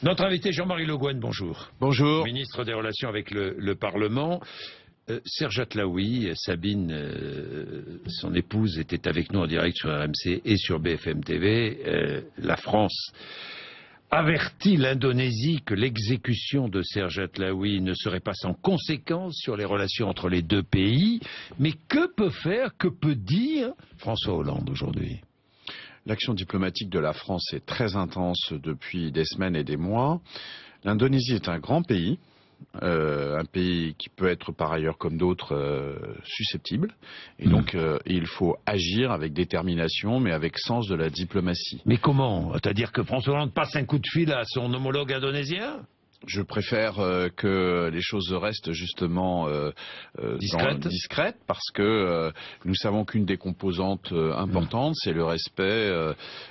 Notre invité Jean-Marie Le Guen, bonjour. Bonjour. Ministre des Relations avec le Parlement. Serge Atlaoui, Sabine, son épouse, était avec nous en direct sur RMC et sur BFM TV. La France avertit l'Indonésie que l'exécution de Serge Atlaoui ne serait pas sans conséquences sur les relations entre les deux pays. Mais que peut dire François Hollande aujourd'hui? L'action diplomatique de la France est très intense depuis des semaines et des mois. L'Indonésie est un grand pays. Un pays qui peut être par ailleurs comme d'autres susceptible et donc il faut agir avec détermination mais avec sens de la diplomatie. Mais comment? C'est-à-dire que François Hollande passe un coup de fil à son homologue indonésien? Je préfère que les choses restent justement discrètes parce que nous savons qu'une des composantes importantes, c'est le respect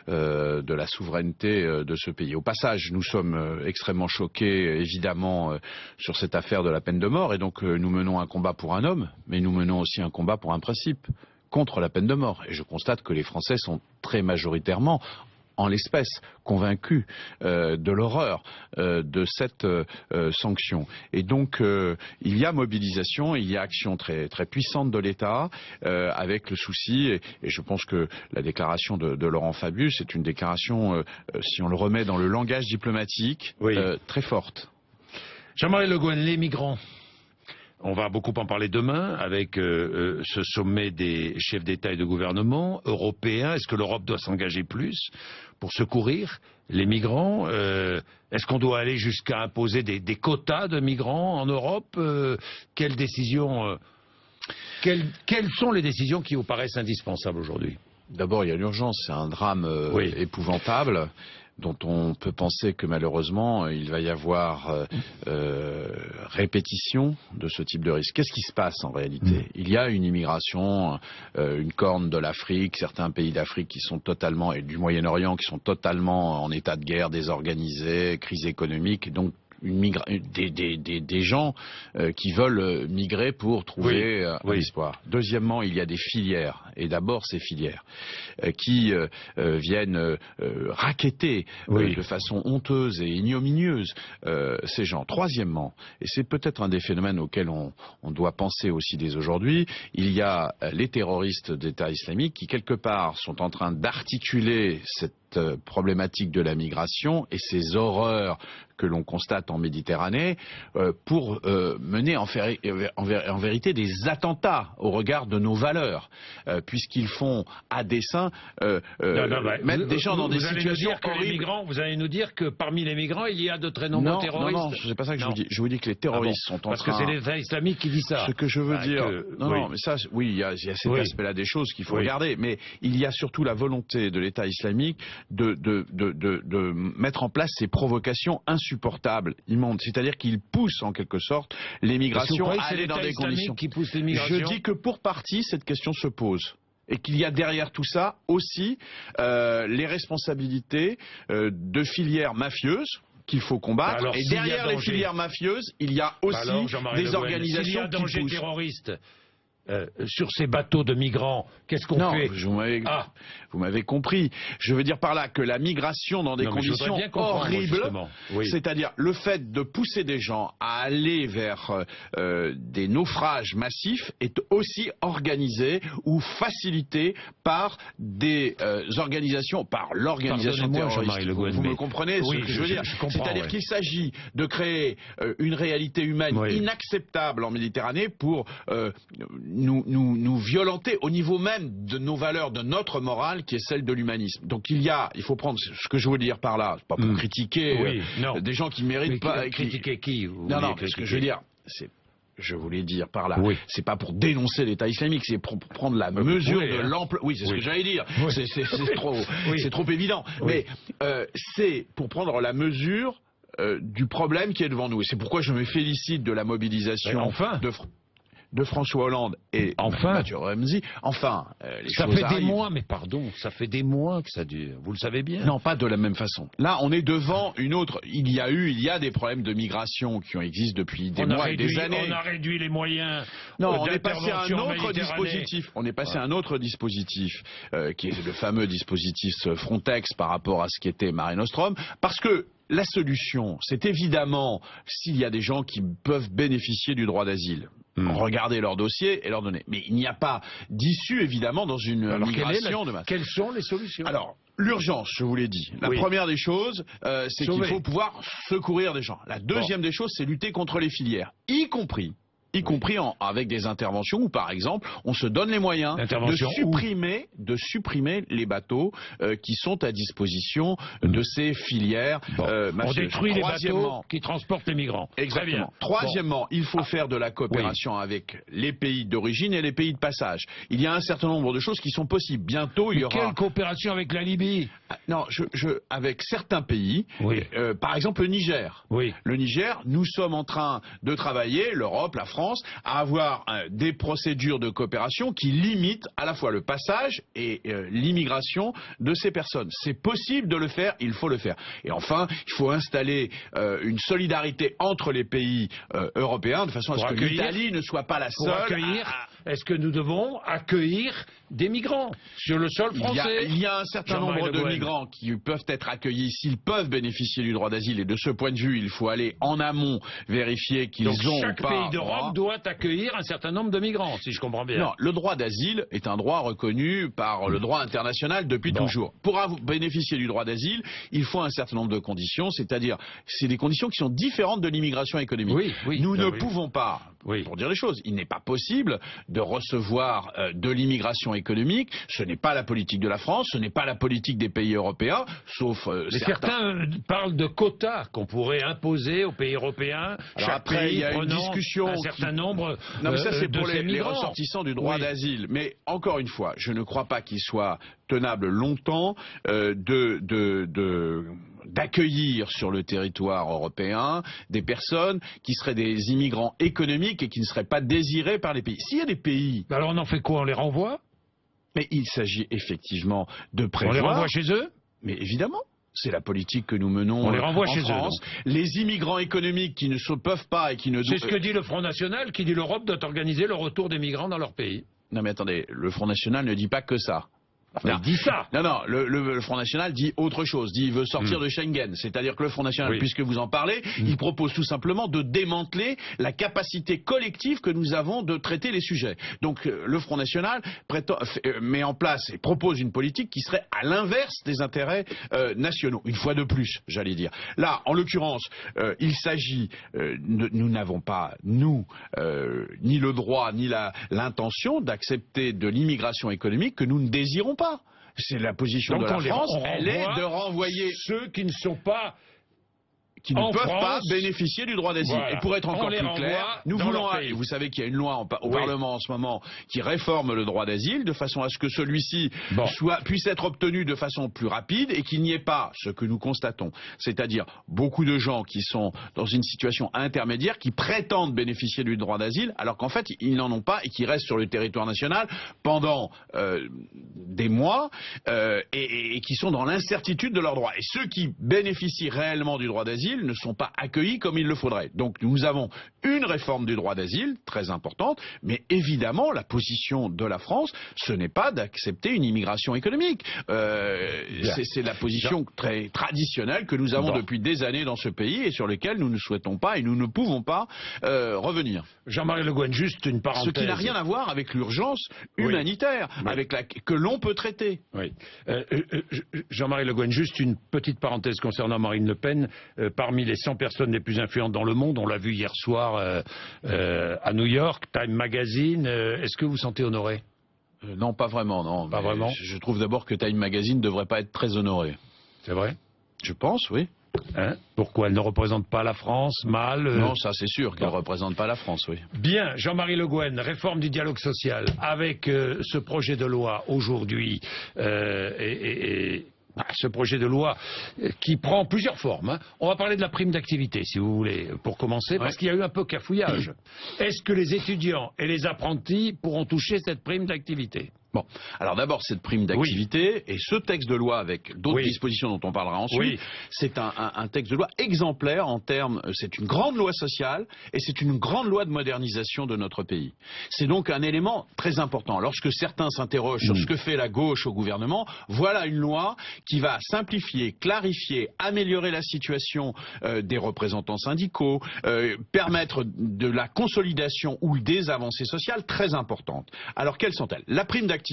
de la souveraineté de ce pays. Au passage, nous sommes extrêmement choqués, évidemment, sur cette affaire de la peine de mort et donc nous menons un combat pour un homme, mais nous menons aussi un combat pour un principe, contre la peine de mort. Et je constate que les Français sont très majoritairement en l'espèce, convaincu de l'horreur de cette sanction. Et donc, il y a mobilisation, il y a action très, très puissante de l'État, avec le souci, et je pense que la déclaration de Laurent Fabius est une déclaration, si on le remet dans le langage diplomatique, oui, très forte. Jean-Marie Le Guen, les migrants. On va beaucoup en parler demain avec ce sommet des chefs d'État et de gouvernement européens. Est-ce que l'Europe doit s'engager plus pour secourir les migrants? Est-ce qu'on doit aller jusqu'à imposer des quotas de migrants en Europe? Quelles sont les décisions qui vous paraissent indispensables aujourd'hui? D'abord, il y a l'urgence. C'est un drame épouvantable, dont on peut penser que malheureusement il va y avoir répétition de ce type de risque. Qu'est-ce qui se passe en réalité? Il y a une immigration, une corne de l'Afrique, certains pays d'Afrique qui sont totalement, et du Moyen-Orient qui sont totalement en état de guerre, désorganisés, crise économique, donc des gens qui veulent migrer pour trouver un espoir. Deuxièmement, il y a des filières, et d'abord ces filières qui viennent racketter de façon honteuse et ignominieuse ces gens. Troisièmement, et c'est peut-être un des phénomènes auxquels on doit penser aussi dès aujourd'hui, il y a les terroristes d'État islamique qui quelque part sont en train d'articuler cette problématique de la migration et ces horreurs que l'on constate en Méditerranée pour mener en vérité des attentats au regard de nos valeurs, puisqu'ils font à dessein mettre des gens dans des situations horribles. Vous allez nous dire que parmi les migrants, il y a de très nombreux terroristes. Non, c'est pas ça que je vous dis. Je vous dis que les terroristes sont en train... Parce que c'est l'État islamique qui dit ça. Ce que je veux dire... Non, mais ça, oui, il y a cet aspect-là des choses qu'il faut regarder, mais il y a surtout la volonté de l'État islamique de mettre en place ces provocations insupportables, immondes. C'est-à-dire qu'il pousse en quelque sorte les migrations à aller dans des conditions. Qui pousse les migrations. Je dis que pour partie, cette question se pose. Et qu'il y a derrière tout ça aussi les responsabilités de filières mafieuses qu'il faut combattre. Alors, et derrière les filières mafieuses, il y a aussi des organisations qui poussent. Terroristes sur ces bateaux de migrants, qu'est-ce qu'on fait? Vous m'avez compris. Je veux dire par là que la migration dans des conditions horribles, c'est-à-dire le fait de pousser des gens à aller vers des naufrages massifs, est aussi organisé ou facilité par des organisations, par l'organisation terroriste. Vous me comprenez ce que je veux dire? C'est-à-dire qu'il s'agit de créer une réalité humaine inacceptable en Méditerranée pour nous violenter au niveau même de nos valeurs, de notre morale qui est celle de l'humanisme. Donc il faut prendre ce que je veux dire par là, pas pour critiquer des gens qui ne méritent pas. Critiquer qui? Non, ce que je veux dire, c'est... Je voulais dire par là, c'est pas pour dénoncer l'État islamique, c'est pour prendre la mesure de l'ampleur. Oui, c'est ce que j'allais dire. C'est trop évident. Mais c'est pour prendre la mesure du problème qui est devant nous. Et c'est pourquoi je me félicite de la mobilisation de François Hollande et Mathieu Remzi, les ça choses fait arrivent. des mois, mais pardon, ça fait des mois que ça dure, vous le savez bien. Non, pas de la même façon. Là, on est devant une autre... Il y a des problèmes de migration qui existent depuis des mois et des années. On a réduit les moyens. Non, on est passé à un autre dispositif. On est passé à un autre dispositif, qui est le fameux dispositif Frontex par rapport à ce qu'était Mare Nostrum, parce que la solution, c'est évidemment s'il y a des gens qui peuvent bénéficier du droit d'asile. Regarder leur dossier et leur donner. Mais il n'y a pas d'issue, évidemment, dans une migration de masse. Quelles sont les solutions? Alors, l'urgence, je vous l'ai dit. La première des choses, c'est qu'il faut pouvoir secourir des gens. La deuxième des choses, c'est lutter contre les filières, y compris avec des interventions où, par exemple, on se donne les moyens de supprimer les bateaux qui sont à disposition de ces filières. On détruit les bateaux qui transportent les migrants. Exactement. Troisièmement, il faut faire de la coopération avec les pays d'origine et les pays de passage. Il y a un certain nombre de choses qui sont possibles. Bientôt, il y aura... Quelle coopération avec la Libye? Non, avec certains pays, par exemple le Niger. Le Niger, nous sommes en train de travailler, l'Europe, la France, à avoir des procédures de coopération qui limitent à la fois le passage et l'immigration de ces personnes. C'est possible de le faire, il faut le faire. Et enfin, il faut installer une solidarité entre les pays européens de façon à ce que l'Italie ne soit pas la seule. Est-ce que nous devons accueillir des migrants sur le sol français? Il y a un certain nombre de migrants qui peuvent être accueillis s'ils peuvent bénéficier du droit d'asile, et de ce point de vue, il faut aller en amont vérifier qu'ils ont chaque pays d'Europe doit accueillir un certain nombre de migrants, si je comprends bien. Non, le droit d'asile est un droit reconnu par le droit international depuis toujours. Pour bénéficier du droit d'asile, il faut un certain nombre de conditions, c'est-à-dire c'est des conditions qui sont différentes de l'immigration économique. Nous ne pouvons pas, pour dire les choses, il n'est pas possible de recevoir de l'immigration économique. Ce n'est pas la politique de la France, ce n'est pas la politique des pays européens, sauf certains parlent de quotas qu'on pourrait imposer aux pays européens. Alors après, il y a une discussion un certain nombre non, mais ça c'est pour les migrants. ressortissants du droit d'asile. Mais encore une fois, je ne crois pas qu'il soit tenable longtemps d'accueillir sur le territoire européen des personnes qui seraient des immigrants économiques et qui ne seraient pas désirés par les pays. S'il y a des pays... Alors on en fait quoi? On les renvoie? Mais il s'agit effectivement de prévoir... On les renvoie chez eux? Mais évidemment. C'est la politique que nous menons en France. Les immigrants économiques qui ne peuvent pas et qui ne... C'est ce que dit le Front National, qui dit l'Europe doit organiser le retour des migrants dans leur pays. Non mais attendez, le Front National ne dit pas que ça. Il dit ça. Non, le Front National dit autre chose, dit il veut sortir de Schengen. C'est-à-dire que le Front National, puisque vous en parlez, il propose tout simplement de démanteler la capacité collective que nous avons de traiter les sujets. Donc le Front National met en place et propose une politique qui serait à l'inverse des intérêts nationaux. Une fois de plus, j'allais dire. Là, en l'occurrence, il s'agit, nous n'avons pas, ni le droit, ni l'intention d'accepter de l'immigration économique que nous ne désirons pas. C'est la position de la France, elle est de renvoyer ceux qui ne sont pas qui ne peuvent pas bénéficier du droit d'asile. Et pour être encore plus clair, nous voulons, et vous savez qu'il y a une loi au Parlement en ce moment qui réforme le droit d'asile de façon à ce que celui-ci puisse être obtenu de façon plus rapide et qu'il n'y ait pas ce que nous constatons, c'est-à-dire beaucoup de gens qui sont dans une situation intermédiaire, qui prétendent bénéficier du droit d'asile alors qu'en fait ils n'en ont pas et qui restent sur le territoire national pendant des mois et qui sont dans l'incertitude de leurs droits. Et ceux qui bénéficient réellement du droit d'asile ne sont pas accueillis comme il le faudrait. Donc nous avons une réforme du droit d'asile très importante, mais évidemment la position de la France, ce n'est pas d'accepter une immigration économique. C'est la position très traditionnelle que nous avons depuis des années dans ce pays et sur laquelle nous ne souhaitons pas et nous ne pouvons pas revenir. Jean-Marie Le Guen, juste une parenthèse. Ce qui n'a rien à voir avec l'urgence humanitaire que l'on peut traiter. Jean-Marie Le Guen, juste une petite parenthèse concernant Marine Le Pen. Parmi les 100 personnes les plus influentes dans le monde, on l'a vu hier soir à New York, Time Magazine, est-ce que vous vous sentez honoré? Non, pas vraiment, non. Pas vraiment. Je trouve d'abord que Time Magazine ne devrait pas être très honoré. C'est vrai? Je pense, oui. Pourquoi? Elle ne représente pas la France, mal Non, ça c'est sûr qu'elle ne représente pas la France, oui. Bien, Jean-Marie Le Guen, réforme du dialogue social, avec ce projet de loi aujourd'hui, ce projet de loi qui prend plusieurs formes. Hein. On va parler de la prime d'activité, si vous voulez, pour commencer, parce qu'il y a eu un peu cafouillage. Est-ce que les étudiants et les apprentis pourront toucher cette prime d'activité ? Bon, alors d'abord cette prime d'activité et ce texte de loi avec d'autres dispositions dont on parlera ensuite, c'est un texte de loi exemplaire en termes, c'est une grande loi sociale et c'est une grande loi de modernisation de notre pays. C'est donc un élément très important. Lorsque certains s'interrogent sur ce que fait la gauche au gouvernement, voilà une loi qui va simplifier, clarifier, améliorer la situation des représentants syndicaux, permettre de la consolidation ou des avancées sociales très importantes. Alors quelles sont-elles? La prime d'activité,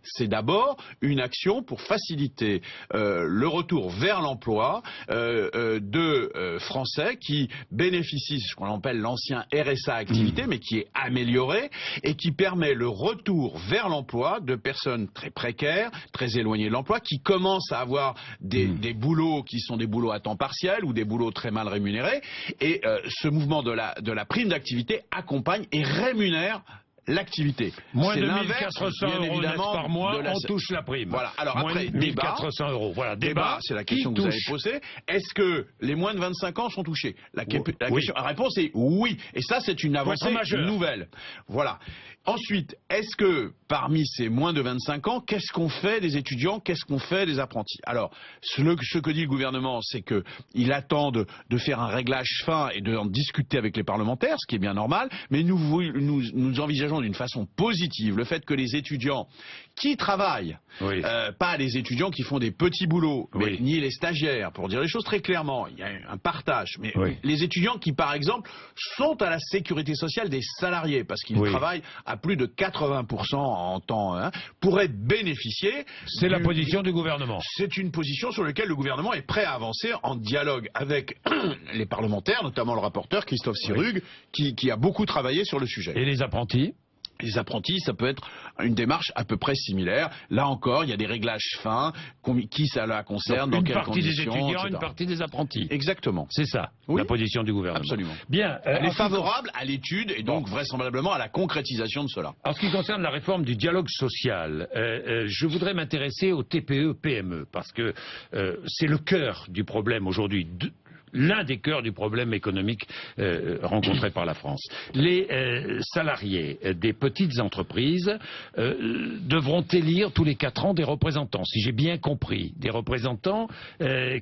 c'est d'abord une action pour faciliter le retour vers l'emploi de Français qui bénéficient de ce qu'on appelle l'ancien RSA activité, mais qui est amélioré et qui permet le retour vers l'emploi de personnes très précaires, très éloignées de l'emploi, qui commencent à avoir des boulots qui sont des boulots à temps partiel ou des boulots très mal rémunérés. Et ce mouvement de la prime d'activité accompagne et rémunère l'activité. Moins de 1 400 € net par mois, on touche la prime. Voilà. Alors après, 1 400 €. Voilà, débat, c'est la question que vous avez posée. Est-ce que les moins de 25 ans sont touchés? La réponse est oui. Et ça, c'est une avancée nouvelle. Voilà. Ensuite, est-ce que parmi ces moins de 25 ans, qu'est-ce qu'on fait des étudiants, qu'est-ce qu'on fait des apprentis? Alors, ce que dit le gouvernement, c'est qu'il attend de faire un réglage fin et d'en discuter avec les parlementaires, ce qui est bien normal, mais nous envisageons d'une façon positive le fait que les étudiants qui travaillent, pas les étudiants qui font des petits boulots, mais ni les stagiaires, pour dire les choses très clairement, il y a un partage, mais les étudiants qui, par exemple, sont à la sécurité sociale des salariés, parce qu'ils travaillent à plus de 80% en temps, pourraient bénéficier. C'est la position du gouvernement. C'est une position sur laquelle le gouvernement est prêt à avancer en dialogue avec les parlementaires, notamment le rapporteur Christophe Sirugue, qui a beaucoup travaillé sur le sujet. Et les apprentis ? Les apprentis, ça peut être une démarche à peu près similaire. Là encore, il y a des réglages fins, qui ça la concerne, dans quelles conditions, une partie des étudiants, etc. une partie des apprentis. Exactement. C'est ça, la position du gouvernement. Absolument. Bien. Elle est favorable à l'étude et donc vraisemblablement à la concrétisation de cela. En ce qui concerne la réforme du dialogue social, je voudrais m'intéresser aux TPE-PME, parce que c'est le cœur du problème aujourd'hui. L'un des cœurs du problème économique rencontré par la France. Les salariés des petites entreprises devront élire tous les 4 ans des représentants, si j'ai bien compris, des représentants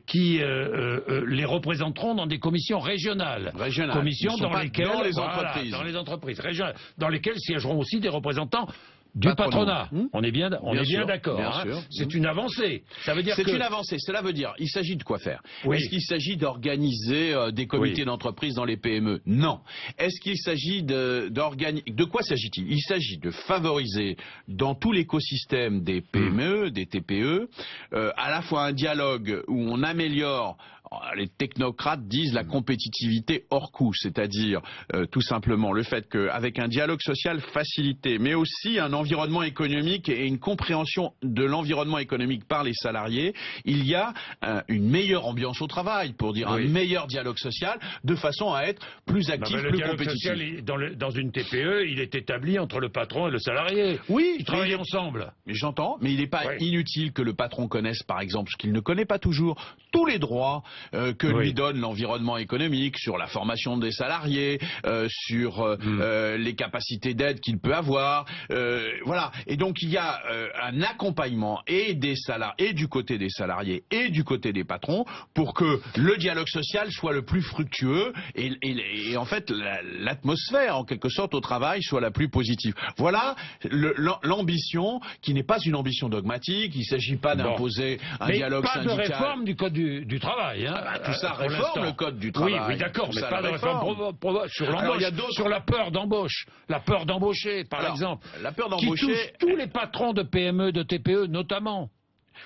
qui les représenteront dans des commissions régionales. Commissions dans lesquelles, dans les entreprises. Dans les entreprises régionales, dans lesquelles siégeront aussi des représentants du patronat. On est bien d'accord. C'est une avancée. Ça veut dire c'est une avancée. Cela veut dire, il s'agit de quoi faire? Est-ce qu'il s'agit d'organiser des comités d'entreprise dans les PME? Non. Est-ce qu'il s'agit de quoi s'agit-il? Il s'agit de favoriser dans tout l'écosystème des PME, des TPE, à la fois un dialogue où on améliore. Les technocrates disent la compétitivité hors coût, c'est-à-dire tout simplement le fait qu'avec un dialogue social facilité, mais aussi un environnement économique et une compréhension de l'environnement économique par les salariés, il y a une meilleure ambiance au travail, pour dire un meilleur dialogue social, de façon à être plus actif, plus compétitif. Le dialogue social, dans une TPE, il est établi entre le patron et le salarié. Oui, ils travaillent ensemble. J'entends, mais il n'est pas inutile que le patron connaisse, par exemple, ce qu'il ne connaît pas toujours, tous les droits que lui donne l'environnement économique, sur la formation des salariés, sur les capacités d'aide qu'il peut avoir. Voilà. Et donc il y a un accompagnement et du côté des salariés et du côté des patrons pour que le dialogue social soit le plus fructueux et en fait l'atmosphère en quelque sorte au travail soit la plus positive. Voilà l'ambition qui n'est pas une ambition dogmatique. Il ne s'agit pas d'imposer un dialogue syndical. Pas de réforme du code du travail. Tout ça réforme le code du travail. Oui, d'accord, mais pas de réforme sur l'embauche, sur la peur d'embauche, la peur d'embaucher, par exemple, la peur d'embaucher, qui touche tous les patrons de PME, de TPE notamment.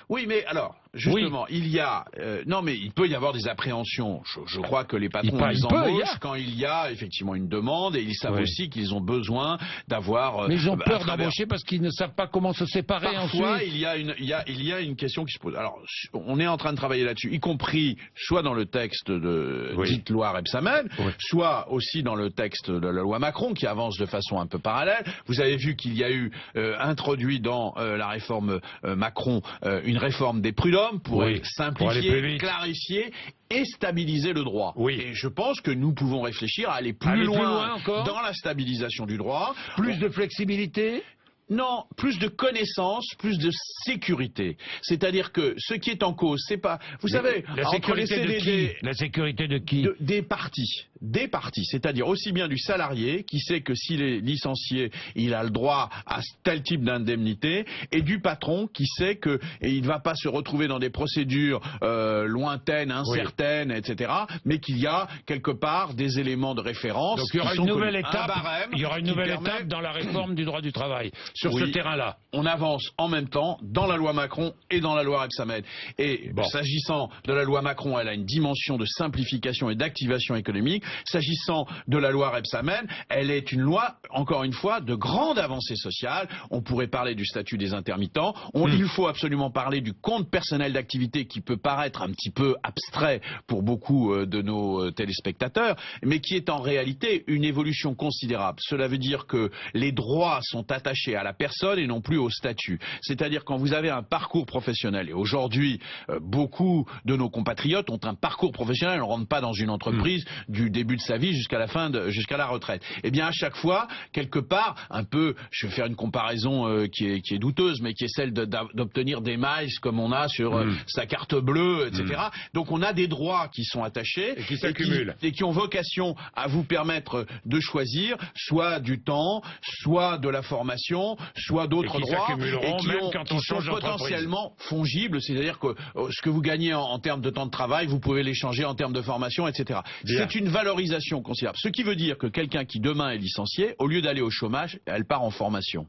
Oui, mais alors, justement, il y a... non, mais il peut y avoir des appréhensions. Je crois que les patrons les embauchent quand il y a effectivement une demande et ils savent aussi qu'ils ont besoin d'avoir... Mais ils ont peur d'embaucher parce qu'ils ne savent pas comment se séparer ensuite. Parfois, il y a une question qui se pose. Alors, on est en train de travailler là-dessus, y compris soit dans le texte de dite loi Rebsamen, soit aussi dans le texte de la loi Macron qui avance de façon un peu parallèle. Vous avez vu qu'il y a eu introduit dans la réforme Macron une réforme des prud'hommes. maximum pour Oui, pour aller simplifier, plus vite. clarifier et stabiliser le droit. Oui. Et je pense que nous pouvons réfléchir à aller plus loin encore, dans la stabilisation du droit. plus de flexibilité. Non, plus de connaissances, plus de sécurité. C'est-à-dire que ce qui est en cause, c'est pas... Vous savez, la entre les sécurité de CDD... qui? La sécurité de qui? Des partis. Des partis, c'est-à-dire aussi bien du salarié qui sait que s'il est licencié, il a le droit à tel type d'indemnité, et du patron qui sait que il ne va pas se retrouver dans des procédures lointaines, incertaines, etc., mais qu'il y a quelque part des éléments de référence. Donc il y aura une nouvelle étape. Il y aura une nouvelle permet... étape dans la réforme du droit du travail sur ce terrain-là. On avance en même temps dans la loi Macron et dans la loi Rebsamen. Et s'agissant de la loi Macron, elle a une dimension de simplification et d'activation économique. S'agissant de la loi Rebsamen, elle est une loi, encore une fois, de grande avancée sociale. On pourrait parler du statut des intermittents. Il faut absolument parler du compte personnel d'activité qui peut paraître un petit peu abstrait pour beaucoup de nos téléspectateurs, mais qui est en réalité une évolution considérable. Cela veut dire que les droits sont attachés à la personne et non plus au statut. C'est-à-dire quand vous avez un parcours professionnel, et aujourd'hui, beaucoup de nos compatriotes ont un parcours professionnel, on ne rentre pas dans une entreprise du début de sa vie jusqu'à la retraite. Eh bien, à chaque fois, quelque part, un peu, je vais faire une comparaison qui est douteuse, mais qui est celle d'obtenir des miles comme on a sur sa carte bleue, etc. Donc, on a des droits qui sont attachés et qui s'accumulent et qui ont vocation à vous permettre de choisir soit du temps, soit de la formation, soit d'autres droits, et qui sont potentiellement fongibles, c'est-à-dire que ce que vous gagnez en termes de temps de travail, vous pouvez l'échanger en termes de formation, etc. C'est une valorisation considérable. Ce qui veut dire que quelqu'un qui demain est licencié, au lieu d'aller au chômage, elle part en formation.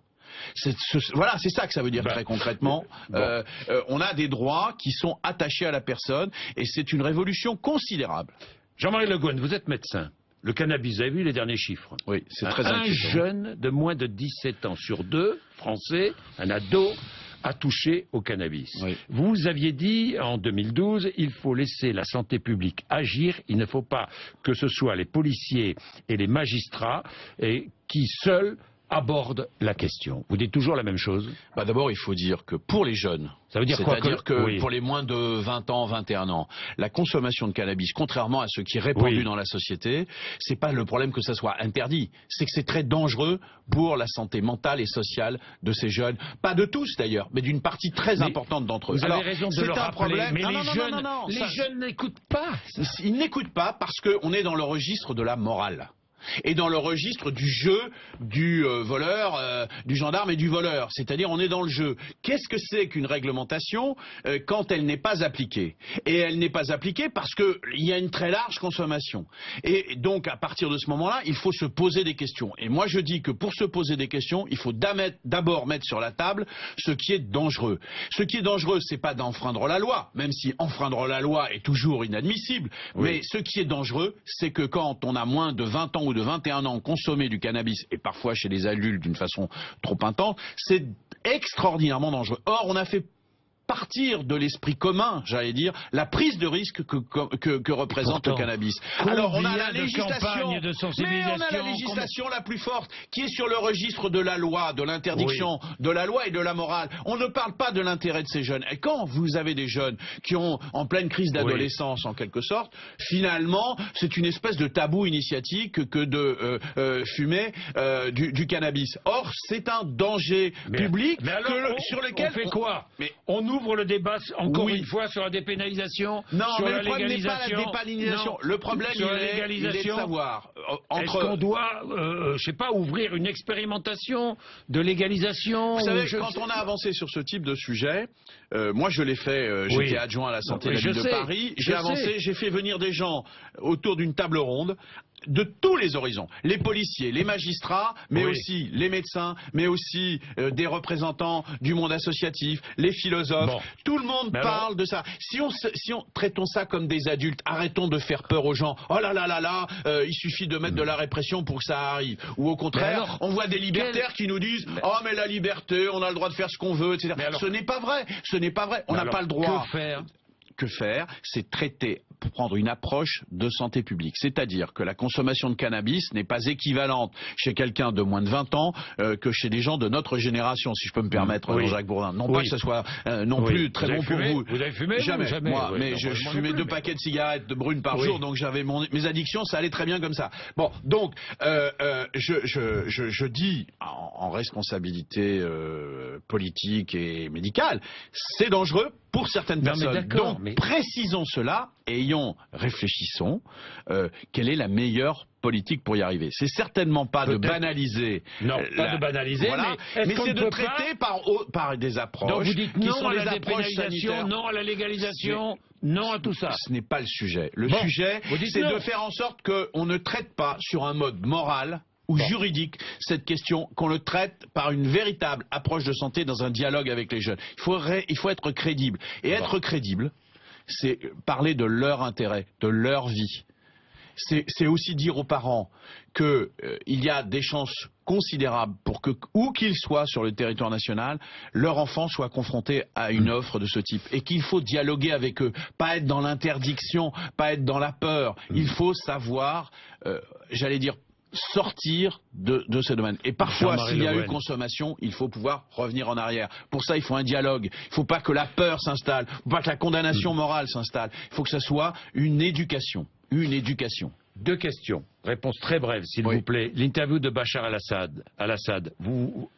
Voilà, c'est ça que ça veut dire très concrètement. On a des droits qui sont attachés à la personne et c'est une révolution considérable. Jean-Marie Le Guen, vous êtes médecin. Le cannabis, vous avez vu les derniers chiffres? Oui, c'est très inquiétant. Un jeune de moins de 17 ans sur 2, français, un ado, a touché au cannabis. Oui. Vous aviez dit en 2012, il faut laisser la santé publique agir, il ne faut pas que ce soit les policiers et les magistrats qui seuls abordent la question. Vous dites toujours la même chose? D'abord, il faut dire que pour les jeunes, ça veut dire quoi? C'est-à-dire que pour les moins de 20 ans, 21 ans, la consommation de cannabis, contrairement à ce qui est répandu dans la société, c'est pas le problème que ça soit interdit, c'est que c'est très dangereux pour la santé mentale et sociale de ces jeunes. Pas de tous d'ailleurs, mais d'une partie très importante d'entre eux. Vous avez raison de le rappeler, mais les jeunes n'écoutent pas. Ils n'écoutent pas parce qu'on est dans le registre de la morale. Et dans le registre du jeu du voleur, du gendarme et du voleur. C'est-à-dire on est dans le jeu. Qu'est-ce que c'est qu'une réglementation quand elle n'est pas appliquée? Et elle n'est pas appliquée parce qu'il y a une très large consommation. Et donc à partir de ce moment-là, il faut se poser des questions. Et moi je dis que pour se poser des questions, il faut d'abord mettre sur la table ce qui est dangereux. Ce qui est dangereux, c'est pas d'enfreindre la loi, même si enfreindre la loi est toujours inadmissible. Mais ce qui est dangereux, c'est que quand on a moins de 20 ans ou de 21 ans consommer du cannabis, et parfois chez les adultes d'une façon trop intense, c'est extraordinairement dangereux. Or, on a fait partir de l'esprit commun, j'allais dire, la prise de risque que représente le cannabis. Alors on a la législation, mais on a la législation la plus forte qui est sur le registre de la loi, de l'interdiction de la loi et de la morale. On ne parle pas de l'intérêt de ces jeunes. Et quand vous avez des jeunes qui ont en pleine crise d'adolescence en quelque sorte, finalement c'est une espèce de tabou initiatique que de fumer du cannabis. Or c'est un danger public sur lequel on fait quoi? On ouvre le débat encore une fois sur la dépénalisation, sur la légalisation. Le problème n'est pas la dépénalisation. Le problème, il est de savoir. Est-ce qu'on doit, je sais pas, ouvrir une expérimentation de légalisation? Vous savez, quand on a avancé sur ce type de sujet, moi je l'ai fait, j'étais adjoint à la santé de la ville de Paris, j'ai fait venir des gens autour d'une table ronde de tous les horizons, les policiers, les magistrats, mais aussi les médecins, mais aussi des représentants du monde associatif, les philosophes. Tout le monde parle de ça. Si on traitons ça comme des adultes, arrêtons de faire peur aux gens. Oh là là là là, il suffit de mettre de la répression pour que ça arrive. Ou au contraire, on voit des libertaires qui nous disent oh mais la liberté, on a le droit de faire ce qu'on veut, etc. Ce n'est pas vrai. Ce n'est pas vrai. On n'a pas le droit. Que faire? Que faire? C'est traiter prendre une approche de santé publique. C'est-à-dire que la consommation de cannabis n'est pas équivalente chez quelqu'un de moins de 20 ans que chez des gens de notre génération, si je peux me permettre, Jean-Jacques Bourdin. Non pas que ce soit non plus très bon pour vous. Vous avez fumé? Jamais. Moi, oui, mais je fumais 2 paquets de cigarettes de brunes par jour, donc j'avais mes addictions, ça allait très bien comme ça. Bon, donc je dis en responsabilité politique et médicale, c'est dangereux pour certaines personnes. Donc précisons cela et réfléchissons quelle est la meilleure politique pour y arriver. C'est certainement pas de banaliser. Non, pas de banaliser, voilà, mais c'est de traiter par des approches. Donc vous dites qui non sont à les la approches sanitaires. non à la légalisation, non à tout ça. Ce n'est pas le sujet. Le sujet, c'est de faire en sorte qu'on ne traite pas sur un mode moral ou juridique cette question, qu'on le traite par une véritable approche de santé dans un dialogue avec les jeunes. Il faut être crédible. Et être crédible, c'est parler de leur intérêt, de leur vie. C'est aussi dire aux parents qu'il y a des chances considérables pour que, où qu'ils soient sur le territoire national, leur enfant soit confronté à une offre de ce type. Et qu'il faut dialoguer avec eux, pas être dans l'interdiction, pas être dans la peur. Il faut savoir, j'allais dire, sortir de ce domaine. Et parfois, s'il y a eu consommation, il faut pouvoir revenir en arrière. Pour ça, il faut un dialogue. Il ne faut pas que la peur s'installe. Il ne faut pas que la condamnation morale s'installe. Il faut que ce soit une éducation. Une éducation. 2 questions. Réponse très brève, s'il vous plaît. L'interview de Bachar al-Assad. Vous,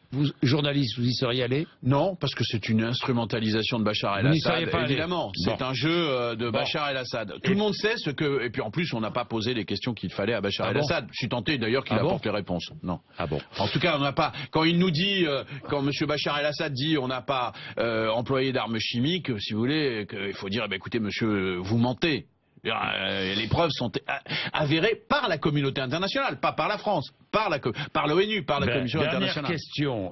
journaliste, vous y seriez allé? Non, parce que c'est une instrumentalisation de Bachar el-Assad, évidemment. C'est un jeu de Bachar el-Assad. Tout le monde sait ce que... Et puis en plus, on n'a pas posé les questions qu'il fallait à Bachar el-Assad. Je suis tenté d'ailleurs qu'il apporte les réponses. Non. Ah bon? En tout cas, on n'a pas... Quand il nous dit... Quand M. Bachar el-Assad dit on n'a pas employé d'armes chimiques, si vous voulez, il faut dire, écoutez, monsieur, vous mentez. Les preuves sont avérées par la communauté internationale, pas par la France, par l'ONU, par la Commission internationale. Dernière question.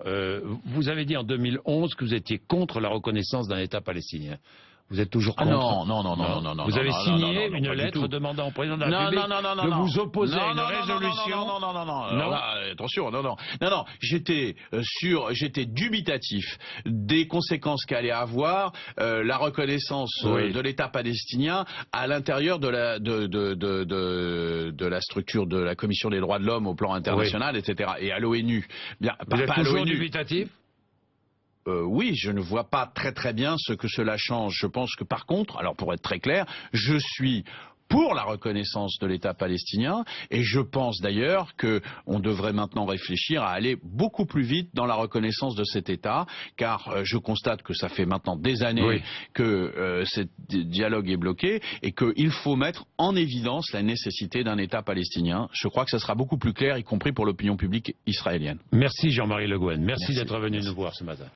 Vous avez dit en 2011 que vous étiez contre la reconnaissance d'un État palestinien. Vous êtes toujours contre? Non. Vous avez signé une lettre demandant au président de la République de vous opposer à une résolution? Non. Attention, non. J'étais dubitatif des conséquences qu'allait avoir la reconnaissance de l'État palestinien à l'intérieur de la structure de la Commission des droits de l'homme au plan international, etc. Et à l'ONU. Vous êtes toujours dubitatif? Oui, je ne vois pas très bien ce que cela change. Je pense que par contre, alors pour être très clair, je suis pour la reconnaissance de l'État palestinien et je pense d'ailleurs qu'on devrait maintenant réfléchir à aller beaucoup plus vite dans la reconnaissance de cet État car je constate que ça fait maintenant des années que ce dialogue est bloqué et qu'il faut mettre en évidence la nécessité d'un État palestinien. Je crois que ça sera beaucoup plus clair, y compris pour l'opinion publique israélienne. Merci Jean-Marie Le Guen. Merci d'être venu nous voir ce matin.